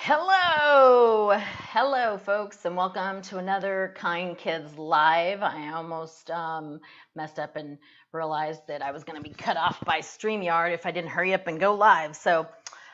Hello, folks, and welcome to another Kind Kids Live. I almost messed up and realized that I was going to be cut off by StreamYard if I didn't hurry up and go live. So,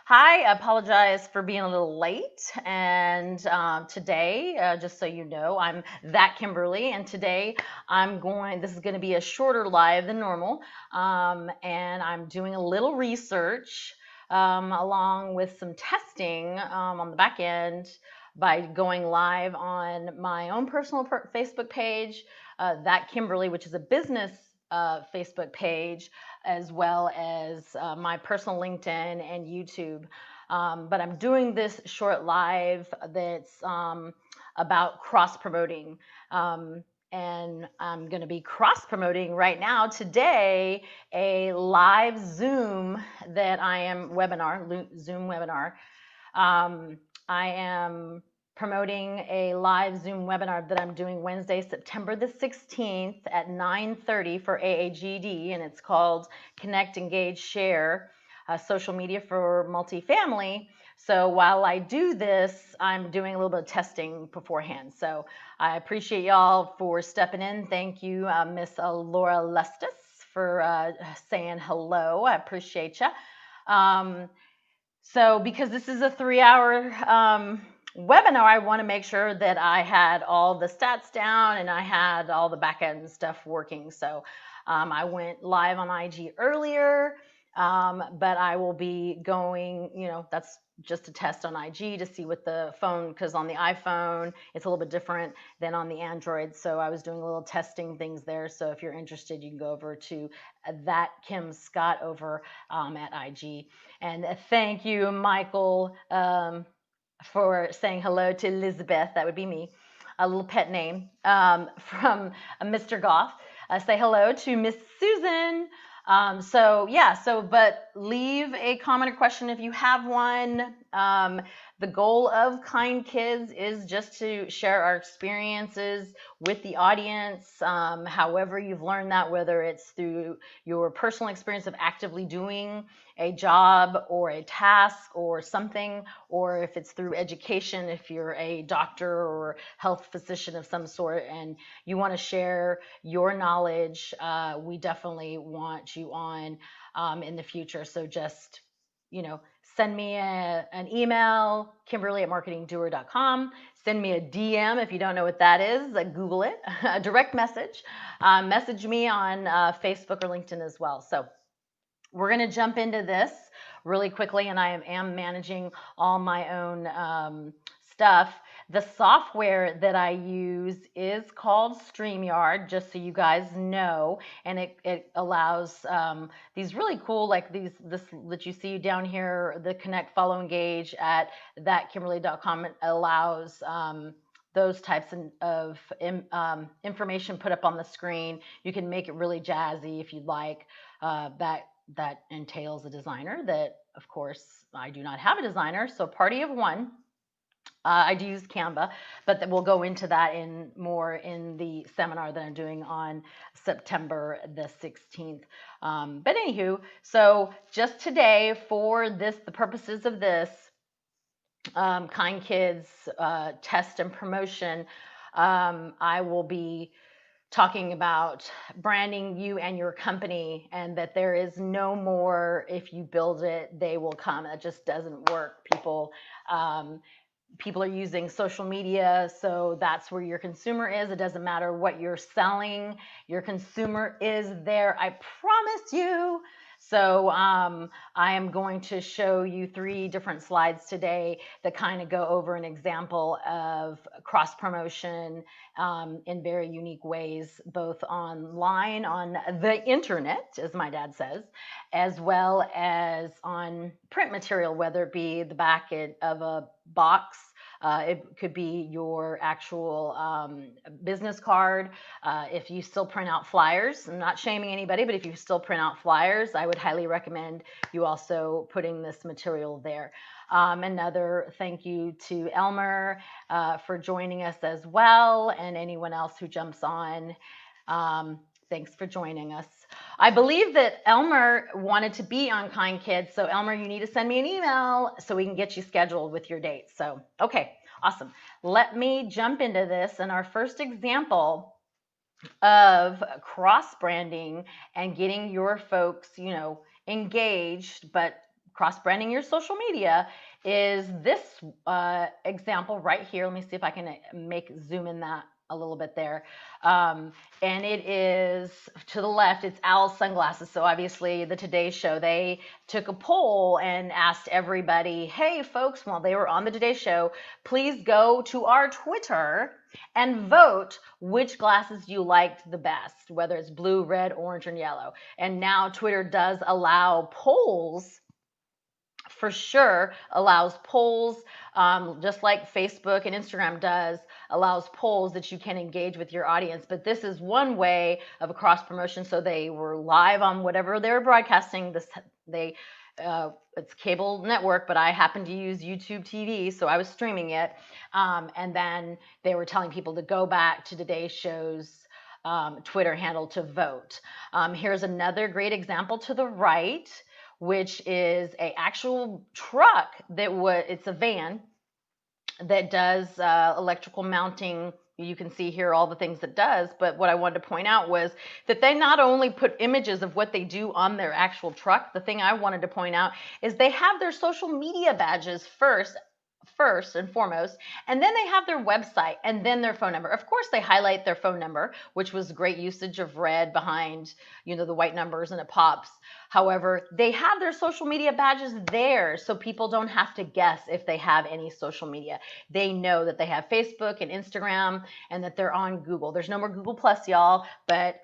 hi, I apologize for being a little late. And today, just so you know, I'm that Kimberly, and today this is going to be a shorter live than normal, and I'm doing a little research along with some testing on the back end by going live on my own personal Facebook page, that Kimberly, which is a business Facebook page, as well as my personal LinkedIn and YouTube. But I'm doing this short live that's about cross promoting. And I'm going to be cross promoting right now today a live Zoom that I am Zoom webinar. I am promoting a live Zoom webinar that I'm doing Wednesday, September the 16th at 9:30 for AAGD, and it's called Connect, Engage, Share, Social Media for Multifamily. So while I do this, I'm doing a little bit of testing beforehand. So I appreciate y'all for stepping in. Thank you, Miss Laura Lustus, for saying hello. I appreciate you. So because this is a 3-hour webinar, I want to make sure that I had all the stats down and I had all the back end stuff working. So I went live on IG earlier, but I will be going, that's just a test on IG to see what the phone, because on the iPhone, it's a little bit different than on the Android. So I was doing a little testing things there. So if you're interested, you can go over to that Kim Scott over at IG. And thank you, Michael, for saying hello to Elizabeth. That would be me, a little pet name from Mr. Goff. Say hello to Miss Susan. But leave a comment or question if you have one. The goal of Kind Kids is just to share our experiences with the audience, however you've learned that, whether it's through your personal experience of actively doing a job or a task or something, or if it's through education, if you're a doctor or health physician of some sort and you want to share your knowledge, we definitely want you on in the future. So just, send me an email, kimberly@marketingdoer.com. Send me a DM if you don't know what that is. Google it, a direct message. Message me on Facebook or LinkedIn as well. So we're going to jump into this really quickly, and I am managing all my own stuff. The software that I use is called StreamYard, just so you guys know, and it allows these really cool, like this that you see down here, the Connect, Follow, Engage at thatkimberly.com. It allows those types of information put up on the screen. You can make it really jazzy if you'd like. That entails a designer that, of course, I do not have a designer, so party of one. I do use Canva, but we'll go into that more in the seminar that I'm doing on September the 16th. But anywho, so just today for the purposes of this Kind Kids test and promotion, I will be talking about branding you and your company, and that there is no more if you build it they will come. That just doesn't work. People are using social media, so that's where your consumer is. It doesn't matter what you're selling, your consumer is there, I promise you. So I am going to show you 3 different slides today that kind of go over an example of cross promotion in very unique ways, both online on the internet, as my dad says, as well as on print material, whether it be the back of a box. It could be your actual business card. If you still print out flyers, I'm not shaming anybody, but if you still print out flyers, I would highly recommend you also putting this material there. Another thank you to Elmer for joining us as well, and anyone else who jumps on. Thanks for joining us. I believe that Elmer wanted to be on Kind Kids. So Elmer, you need to send me an email so we can get you scheduled with your dates. So, okay, awesome. Let me jump into this. And our first example of cross branding and getting your folks, engaged, but cross branding your social media is this example right here. Let me see if I can make zoom in that a little bit there. And it is to the left, it's Owl's Sunglasses. So obviously the Today Show, they took a poll and asked everybody, hey folks, while they were on the Today Show, please go to our Twitter and vote which glasses you liked the best, whether it's blue, red, orange, and yellow. And now Twitter does allow polls, for sure allows polls, just like Facebook and Instagram allows polls that you can engage with your audience. But this is one way of a cross promotion. So they were live on whatever they were broadcasting. It's cable network, but I happen to use YouTube TV, so I was streaming it. And then they were telling people to go back to Today's Show's Twitter handle to vote. Here's another great example to the right, which is a actual truck it's a van that does electrical mounting. You can see here all the things it does, but what I wanted to point out was that they not only put images of what they do on their actual truck. The thing I wanted to point out is they have their social media badges first and foremost, and then they have their website and then their phone number. Of course, they highlight their phone number, which was great usage of red behind, the white numbers, and it pops. However, they have their social media badges there, so people don't have to guess if they have any social media. They know that they have Facebook and Instagram and that they're on Google. There's no more Google Plus, y'all, but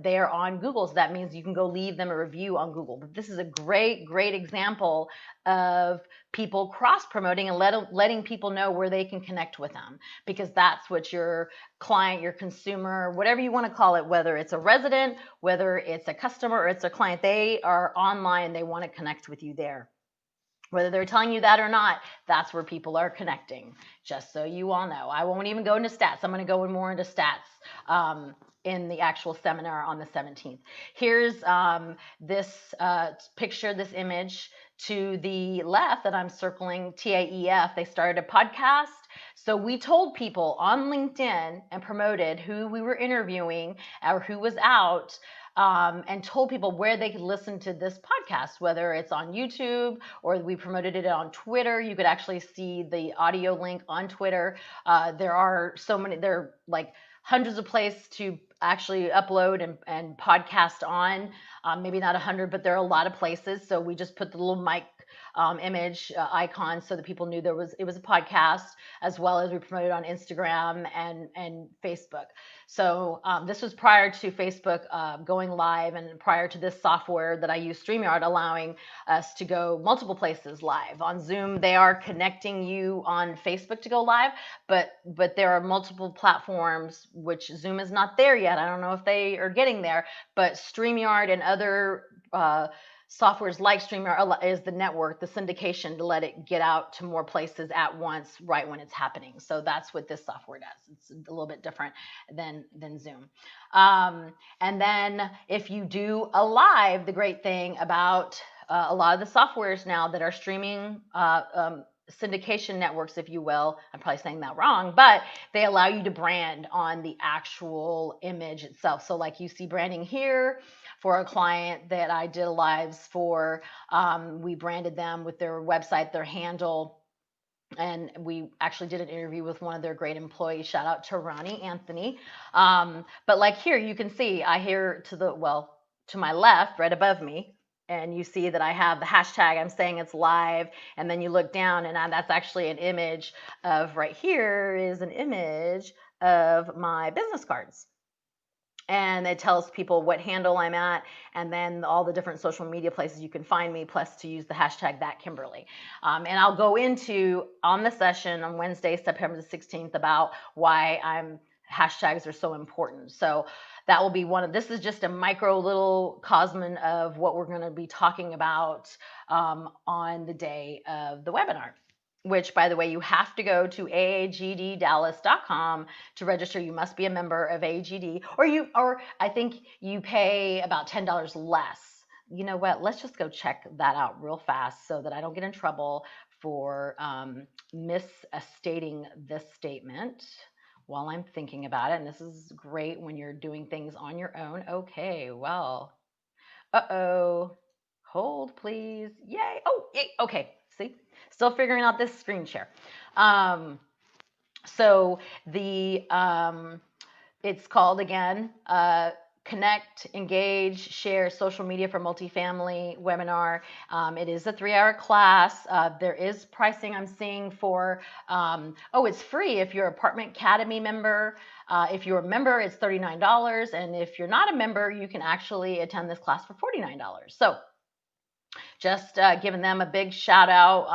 they are on Google, so that means you can go leave them a review on Google. But this is a great, great example of people cross-promoting and letting people know where they can connect with them, because that's what your client, your consumer, whatever you want to call it, whether it's a resident, whether it's a customer or it's a client, they are online, they want to connect with you there. Whether they're telling you that or not, that's where people are connecting, just so you all know. I won't even go into stats. I'm going to go more into stats in the actual seminar on the 17th. Here's this picture, this image to the left that I'm circling, TAEF. They started a podcast. So we told people on LinkedIn and promoted who we were interviewing or who was out, and told people where they could listen to this podcast, whether it's on YouTube or we promoted it on Twitter. You could actually see the audio link on Twitter. There are like hundreds of places to actually upload and podcast on. Maybe not 100, but there are a lot of places. So we just put the little mic image icon so that people knew it was a podcast, as well as we promoted on Instagram and Facebook. So this was prior to Facebook going live, and prior to this software that I use, StreamYard, allowing us to go multiple places live. On Zoom, they are connecting you on Facebook to go live, but there are multiple platforms, which Zoom is not there yet. I don't know if they are getting there, but StreamYard and other softwares like StreamYard is the network, the syndication, to let it get out to more places at once, right when it's happening. So that's what this software does. It's a little bit different than Zoom. And then if you do a live, the great thing about a lot of the softwares now that are streaming syndication networks, if you will, I'm probably saying that wrong, but they allow you to brand on the actual image itself. So like you see branding here for a client that I did lives for, we branded them with their website, their handle, and we actually did an interview with one of their great employees. Shout out to Ronnie Anthony. But like here, you can see to my left, right above me, and you see that I have the hashtag. I'm saying it's live, and then you look down, and that's actually an image of, right here is an image of my business cards. And it tells people what handle I'm at, and then all the different social media places you can find me, plus to use the hashtag ThatKimberly. And I'll go into on the session on Wednesday, September the 16th, about why hashtags are so important. So that will be this is just a micro little cosmon of what we're going to be talking about on the day of the webinar. which, by the way, you have to go to aagddallas.com to register. You must be a member of AAGD, or I think you pay about $10 less. You know what? Let's just go check that out real fast so that I don't get in trouble for misstating this statement while I'm thinking about it. And this is great when you're doing things on your own. Okay, well, uh-oh. Hold, please. Yay. Oh, yay. Okay. See, still figuring out this screen share. So it's called again, Connect, Engage, Share Social Media for Multifamily webinar. It is a 3-hour class. There is pricing I'm seeing for, it's free if you're Apartment Academy member. If you're a member, it's $39. And if you're not a member, you can actually attend this class for $49. So just giving them a big shout out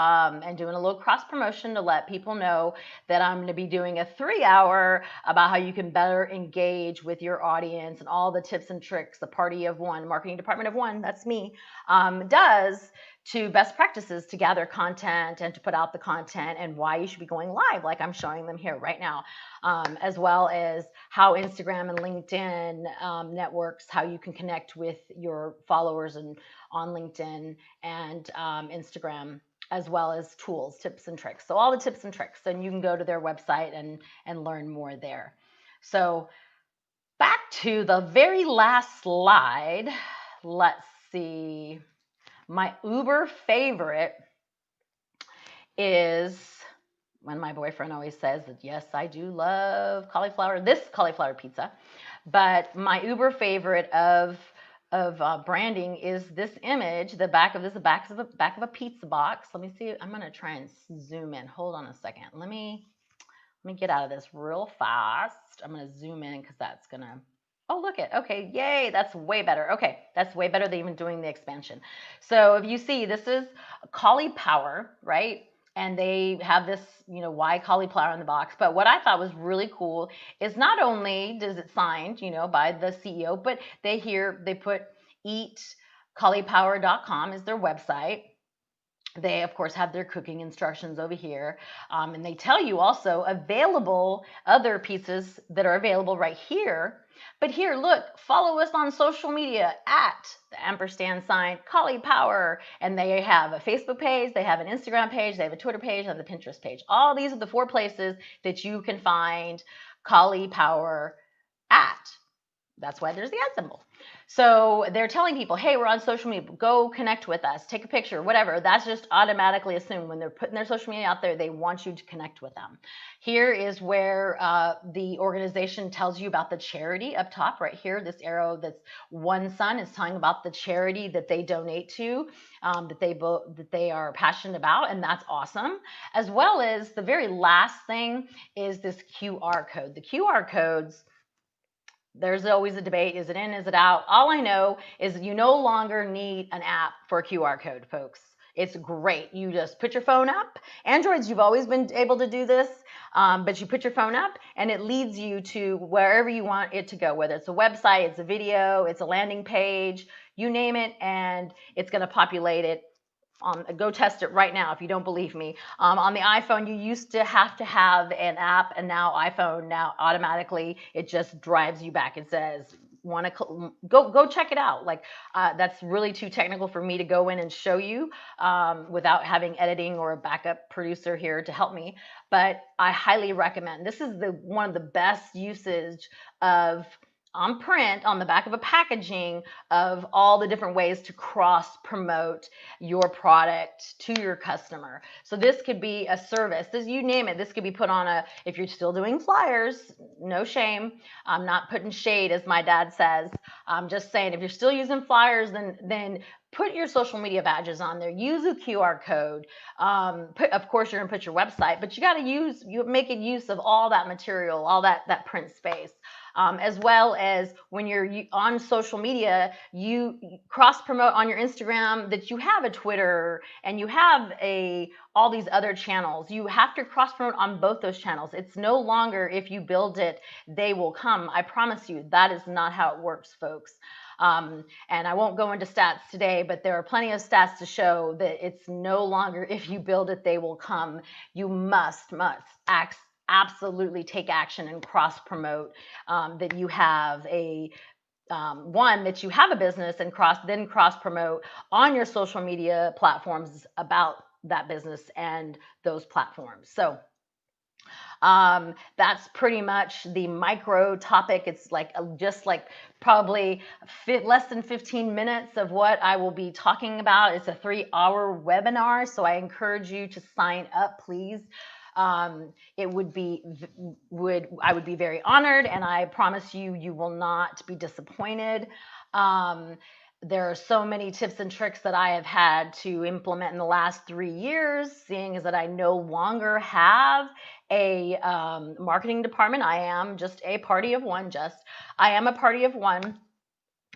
and doing a little cross promotion to let people know that I'm going to be doing a 3-hour about how you can better engage with your audience and all the tips and tricks the Party of One, Marketing Department of One, that's me, does to best practices to gather content and to put out the content and why you should be going live like I'm showing them here right now, as well as how Instagram and LinkedIn networks, how you can connect with your followers and on LinkedIn and Instagram, as well as tools, tips and tricks. So all the tips and tricks, and you can go to their website and learn more there. So back to the very last slide. Let's see. My uber favorite is when my boyfriend always says that, yes, I do love cauliflower, this cauliflower pizza, but my uber favorite of branding is this image. The back of a pizza box. Let me see. I'm gonna try and zoom in. Hold on a second. Let me get out of this real fast. I'm gonna zoom in because that's gonna. Oh, look it. Okay, yay, that's way better. Okay, that's way better than even doing the expansion. So if you see, this is Caulipower, right? And they have this, why cauliflower in the box. But what I thought was really cool is not only does it signed, by the CEO, but they put eatcaulipower.com is their website. They, of course, have their cooking instructions over here. And they tell you also available other pizzas that are available right here. But here, look, follow us on social media at the ampersand sign Caulipower. And they have a Facebook page, they have an Instagram page, they have a Twitter page, and the Pinterest page. All these are the 4 places that you can find Caulipower at. That's why there's the ad symbol. So they're telling people, hey, we're on social media, go connect with us, take a picture, whatever. That's just automatically assumed when they're putting their social media out there, they want you to connect with them. Here is where the organization tells you about the charity up top right here. This arrow that's One Sun is telling about the charity that they donate to, that they are passionate about, and that's awesome. As well as the very last thing is this QR code. The QR codes, there's always a debate. Is it in? Is it out? All I know is you no longer need an app for a QR code, folks. It's great. You just put your phone up. Androids, you've always been able to do this, but you put your phone up and it leads you to wherever you want it to go, whether it's a website, it's a video, it's a landing page, you name it, and it's going to populate it. Go test it right now if you don't believe me. On the iPhone, you used to have an app, and now iPhone automatically it just drives you back. It says, "Want to go check it out?" Like that's really too technical for me to go in and show you without having editing or a backup producer here to help me. But I highly recommend. This is one of the best usage of on print on the back of a packaging of all the different ways to cross promote your product to your customer. So this could be a service, you name it. This could be put on if you're still doing flyers, no shame. I'm not putting shade, as my dad says. I'm just saying, if you're still using flyers, then put your social media badges on there. Use a QR code. Of course, you're gonna put your website, but you got to make use of all that material, all that print space. As well as when you're on social media, you cross promote on your Instagram that you have a Twitter and you have all these other channels. You have to cross promote on both those channels. It's no longer if you build it, they will come. I promise you that is not how it works, folks. And I won't go into stats today, but there are plenty of stats to show that it's no longer if you build it, they will come. You must absolutely take action and cross promote, that you have a one, that you have a business, and cross promote on your social media platforms about that business and those platforms. So that's pretty much the micro topic. It's like just like probably less than 15 minutes of what I will be talking about. It's a 3-hour webinar, so I encourage you to sign up, please. It would be I would be very honored, and I promise you, you will not be disappointed. There are so many tips and tricks that I have had to implement in the last 3 years, seeing as that I no longer have a marketing department. I am just a party of one. I am a party of one.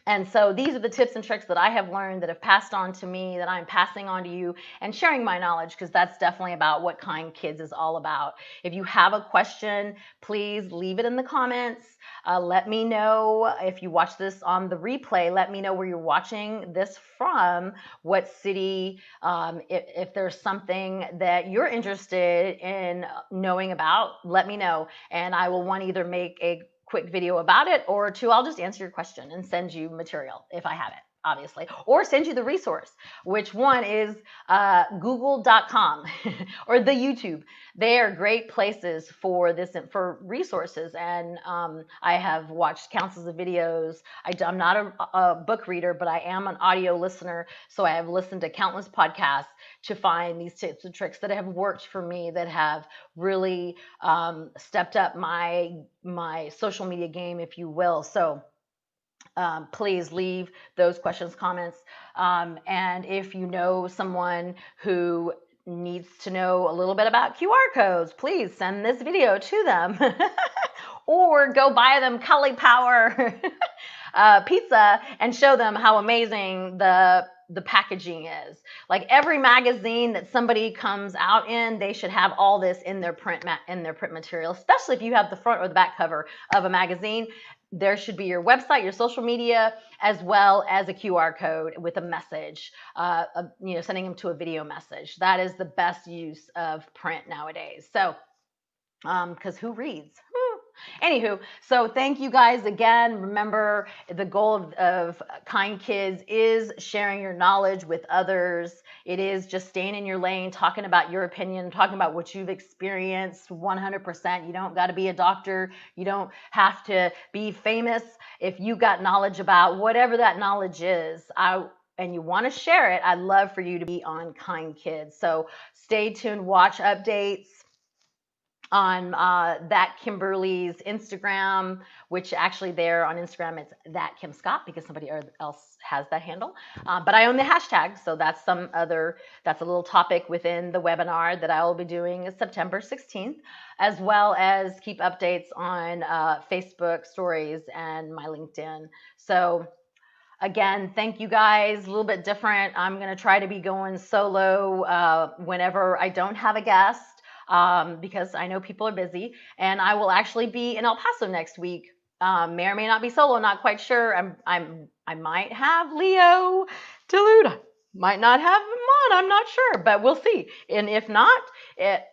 And so these are the tips and tricks that I have learned, that have passed on to me, that I'm passing on to you, and sharing my knowledge, because that's definitely about what Kind Kids is all about. If you have a question, please leave it in the comments. Let me know if you watch this on the replay. Let me know where you're watching this from, what city, if there's something that you're interested in knowing about, let me know. And I will either make a quick video about it, or 2, I'll just answer your question and send you material if I have it, obviously, or send you the resource, which one is google.com or the YouTube. They are great places for this, for resources. And I have watched countless of videos. I'm not a book reader, but I am an audio listener. So I have listened to countless podcasts to find these tips and tricks that have worked for me, that have really stepped up my social media game, if you will. So please leave those questions, comments. And if you know someone who needs to know a little bit about QR codes, please send this video to them. Or go buy them Cali Power pizza and show them how amazing the packaging is. Like every magazine that somebody comes out in, they should have all this in their print material, especially if you have the front or the back cover of a magazine. There should be your website, your social media, as well as a QR code with a message, sending them to a video message. That is the best use of print nowadays. So, because who reads? Anywho, so thank you guys again. Remember, the goal of Kind Kids is sharing your knowledge with others. It is just staying in your lane, talking about your opinion, talking about what you've experienced 100%. You don't got to be a doctor. You don't have to be famous. If you got knowledge about whatever that knowledge is, and you want to share it, I'd love for you to be on Kind Kids. So stay tuned, watch updates on that Kimberly's Instagram, which actually there on Instagram it's that Kim Scott, because somebody else has that handle. But I own the hashtag, so that's that's a little topic within the webinar that I will be doing September 16th, as well as keep updates on Facebook stories and my LinkedIn. So again, thank you guys. A little bit different. I'm going to try to be going solo whenever I don't have a guest. Because I know people are busy, and I will actually be in El Paso next week. May or may not be solo, not quite sure. I might have Leo Deluda, might not have him on, I'm not sure, but we'll see. And if not,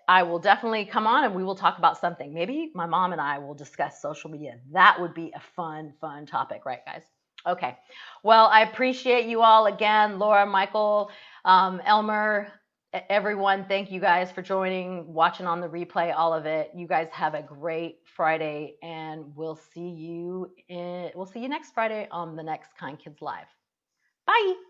I will definitely come on and we will talk about something. Maybe my mom and I will discuss social media. That would be a fun topic, right, guys? Okay. Well, I appreciate you all again, Laura, Michael, Elmer, everyone. Thank you guys for joining, watching on the replay, all of it. You guys have a great Friday, and we'll see you next Friday on the next Kind Kids Live. Bye.